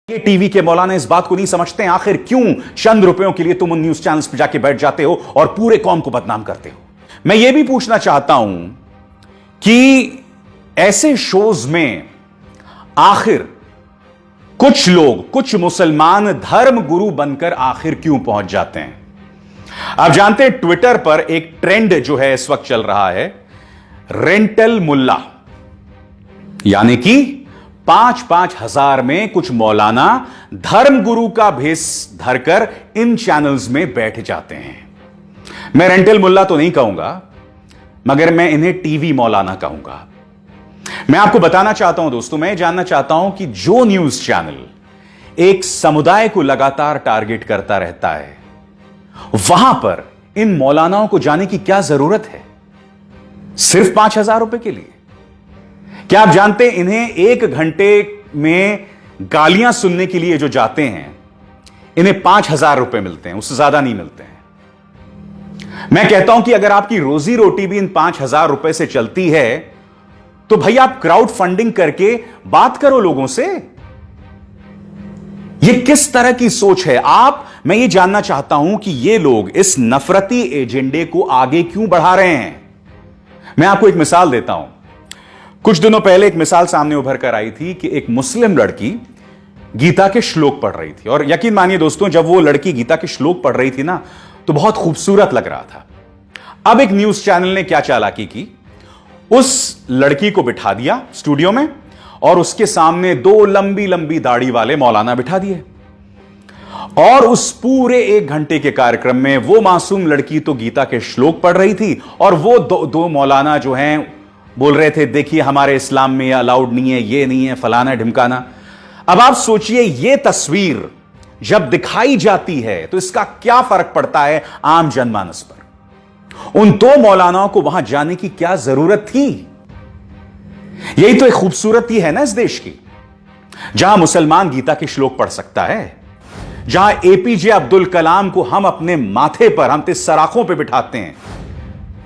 ये टीवी के मौलाना इस बात को नहीं समझते हैं, आखिर क्यों चंद रुपयों के लिए तुम उन न्यूज चैनल्स पर जाके बैठ जाते हो और पूरे कौम को बदनाम करते हो। मैं ये भी पूछना चाहता हूं कि ऐसे शोज में आखिर कुछ लोग, कुछ मुसलमान धर्म गुरु बनकर आखिर क्यों पहुंच जाते हैं। आप जानते हैं ट्विटर पर एक ट्रेंड जो है इस वक्त चल रहा है, रेंटल मुल्ला, यानी कि 5-5 हजार में कुछ मौलाना धर्म गुरु का भेष धरकर इन चैनल्स में बैठ जाते हैं। मैं रेंटल मुल्ला तो नहीं कहूंगा, मगर मैं इन्हें टीवी मौलाना कहूंगा। मैं आपको बताना चाहता हूं दोस्तों, मैं जानना चाहता हूं कि जो न्यूज चैनल एक समुदाय को लगातार टारगेट करता रहता है, वहां पर इन मौलानाओं को जाने की क्या जरूरत है सिर्फ 5,000 रुपए के लिए। क्या आप जानते हैं इन्हें 1 घंटे में गालियां सुनने के लिए जो जाते हैं, इन्हें 5,000 रुपए मिलते हैं, उससे ज्यादा नहीं मिलते हैं। मैं कहता हूं कि अगर आपकी रोजी रोटी भी इन 5,000 रुपए से चलती है तो भाई आप क्राउड फंडिंग करके बात करो लोगों से। यह किस तरह की सोच है मैं ये जानना चाहता हूं कि ये लोग इस नफरती एजेंडे को आगे क्यों बढ़ा रहे हैं। मैं आपको एक मिसाल देता हूं। कुछ दिनों पहले एक मिसाल सामने उभर कर आई थी कि एक मुस्लिम लड़की गीता के श्लोक पढ़ रही थी, और यकीन मानिए दोस्तों, जब वो लड़की गीता के श्लोक पढ़ रही थी ना, तो बहुत खूबसूरत लग रहा था। अब एक न्यूज चैनल ने क्या चालाकी की, उस लड़की को बिठा दिया स्टूडियो में और उसके सामने 2 लंबी लंबी दाढ़ी वाले मौलाना बिठा दिए, और उस पूरे 1 घंटे के कार्यक्रम में वो मासूम लड़की तो गीता के श्लोक पढ़ रही थी, और वो दो मौलाना जो हैं बोल रहे थे, देखिए हमारे इस्लाम में ये अलाउड नहीं है, ये नहीं है, फलाना ढिमकाना। अब आप सोचिए, ये तस्वीर जब दिखाई जाती है तो इसका क्या फर्क पड़ता है आम जनमानस पर। उन 2 मौलानाओं को वहां जाने की क्या जरूरत थी। यही तो एक खूबसूरती है ना इस देश की, जहां मुसलमान गीता के श्लोक पढ़ सकता है, जहां एपीजे अब्दुल कलाम को हम अपने माथे पर, हम सराखों पर बिठाते हैं,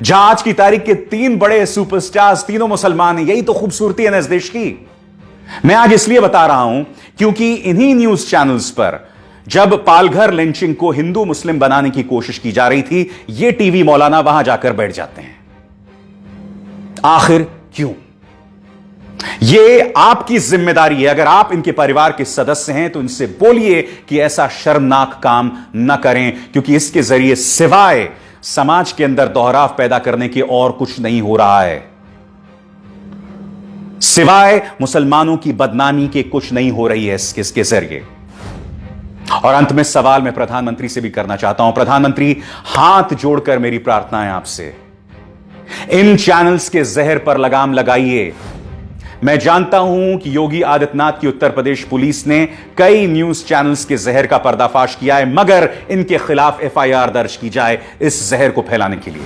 जहां आज की तारीख के 3 बड़े सुपरस्टार्स तीनों मुसलमान हैं। यही तो खूबसूरती है ना इस देश की। मैं आज इसलिए बता रहा हूं क्योंकि इन्हीं न्यूज चैनल्स पर जब पालघर लिंचिंग को हिंदू मुस्लिम बनाने की कोशिश की जा रही थी, ये टीवी मौलाना वहां जाकर बैठ जाते हैं। आखिर क्यों? ये आपकी जिम्मेदारी है। अगर आप इनके परिवार के सदस्य हैं तो इनसे बोलिए कि ऐसा शर्मनाक काम न करें, क्योंकि इसके जरिए सिवाय समाज के अंदर दोहराव पैदा करने के और कुछ नहीं हो रहा है। सिवाय मुसलमानों की बदनामी के कुछ नहीं हो रही है इसके जरिए। और अंत में सवाल मैं प्रधानमंत्री से भी करना चाहता हूं। प्रधानमंत्री, हाथ जोड़कर मेरी प्रार्थना है आपसे, इन चैनल्स के जहर पर लगाम लगाइए। मैं जानता हूं कि योगी आदित्यनाथ की उत्तर प्रदेश पुलिस ने कई न्यूज चैनल्स के जहर का पर्दाफाश किया है, मगर इनके खिलाफ एफआईआर दर्ज की जाए इस जहर को फैलाने के लिए।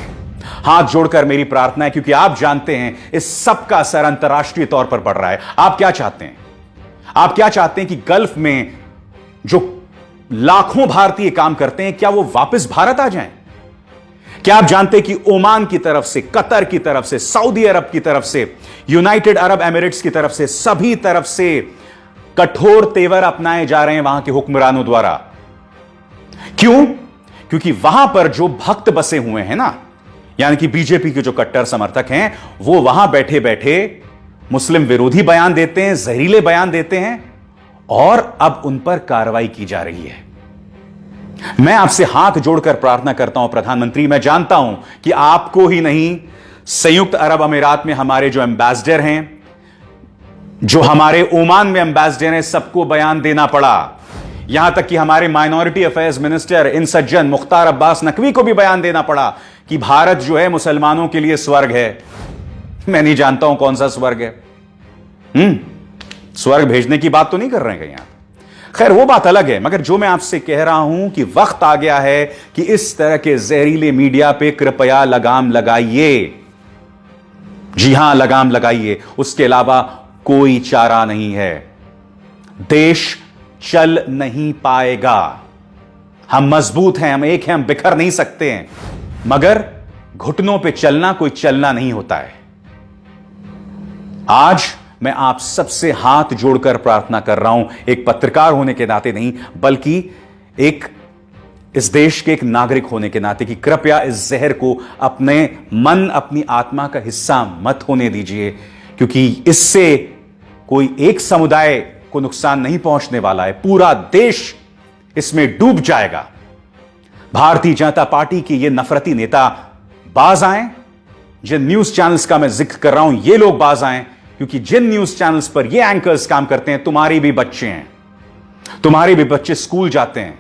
हाथ जोड़कर मेरी प्रार्थना है, क्योंकि आप जानते हैं इस सब का असर अंतर्राष्ट्रीय तौर पर पड़ रहा है। आप क्या चाहते हैं? आप क्या चाहते हैं कि गल्फ में जो लाखों भारतीय काम करते हैं, क्या वो वापस भारत आ जाएं? क्या आप जानते हैं कि ओमान की तरफ से, कतर की तरफ से, सऊदी अरब की तरफ से, यूनाइटेड अरब एमिरेट्स की तरफ से, सभी तरफ से कठोर तेवर अपनाए जा रहे हैं वहां के हुक्मरानों द्वारा। क्यों? क्योंकि वहां पर जो भक्त बसे हुए हैं ना, यानी कि बीजेपी के जो कट्टर समर्थक हैं, वो वहां बैठे बैठे मुस्लिम विरोधी बयान देते हैं, जहरीले बयान देते हैं, और अब उन पर कार्रवाई की जा रही है। मैं आपसे हाथ जोड़कर प्रार्थना करता हूं प्रधानमंत्री, मैं जानता हूं कि आपको ही नहीं, संयुक्त अरब अमीरात में हमारे जो एम्बेसडर हैं, जो हमारे ओमान में एम्बेसडर हैं, सबको बयान देना पड़ा। यहां तक कि हमारे माइनॉरिटी अफेयर्स मिनिस्टर इन सज्जन मुख्तार अब्बास नकवी को भी बयान देना पड़ा कि भारत जो है मुसलमानों के लिए स्वर्ग है। मैं नहीं जानता हूं कौन सा स्वर्ग है। स्वर्ग भेजने की बात तो नहीं कर रहे हैं कहीं आप। खैर, वो बात अलग है, मगर जो मैं आपसे कह रहा हूं कि वक्त आ गया है कि इस तरह के जहरीले मीडिया पे कृपया लगाम लगाइए। जी हां, लगाम लगाइए। उसके अलावा कोई चारा नहीं है। देश चल नहीं पाएगा। हम मजबूत हैं, हम एक हैं, हम बिखर नहीं सकते हैं, मगर घुटनों पे चलना कोई चलना नहीं होता है। आज मैं आप सबसे हाथ जोड़कर प्रार्थना कर रहा हूं, एक पत्रकार होने के नाते नहीं, बल्कि एक इस देश के एक नागरिक होने के नाते, कि कृपया इस जहर को अपने मन, अपनी आत्मा का हिस्सा मत होने दीजिए, क्योंकि इससे कोई एक समुदाय को नुकसान नहीं पहुंचने वाला है, पूरा देश इसमें डूब जाएगा। भारतीय जनता पार्टी के ये नफरती नेता बाज आए, जिन न्यूज चैनल्स का मैं जिक्र कर रहा हूं ये लोग बाज आए, क्योंकि जिन न्यूज चैनल्स पर ये एंकर्स काम करते हैं, तुम्हारे भी बच्चे हैं, तुम्हारे भी बच्चे स्कूल जाते हैं।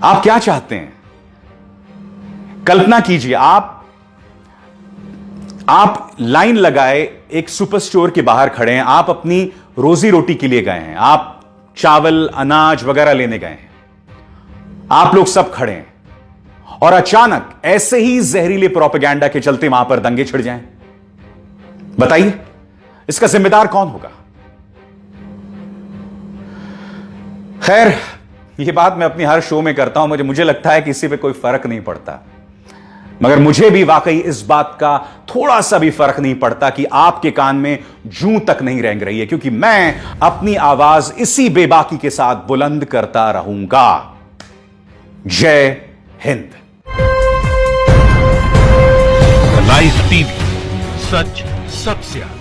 आप क्या चाहते हैं? कल्पना कीजिए, आप लाइन लगाए एक सुपर स्टोर के बाहर खड़े हैं, आप अपनी रोजी रोटी के लिए गए हैं, आप चावल अनाज वगैरह लेने गए हैं, आप लोग सब खड़े हैं, और अचानक ऐसे ही जहरीले प्रोपेगेंडा के चलते वहां पर दंगे छिड़ जाएं। बताइए, इसका जिम्मेदार कौन होगा? खैर, यह बात मैं अपनी हर शो में करता हूं, मुझे लगता है कि इसी पे कोई फर्क नहीं पड़ता, मगर मुझे भी वाकई इस बात का थोड़ा सा भी फर्क नहीं पड़ता कि आपके कान में जूं तक नहीं रेंग रही है, क्योंकि मैं अपनी आवाज इसी बेबाकी के साथ बुलंद करता रहूंगा। जय हिंद। लाइव टीवी, सच सबसे आगे।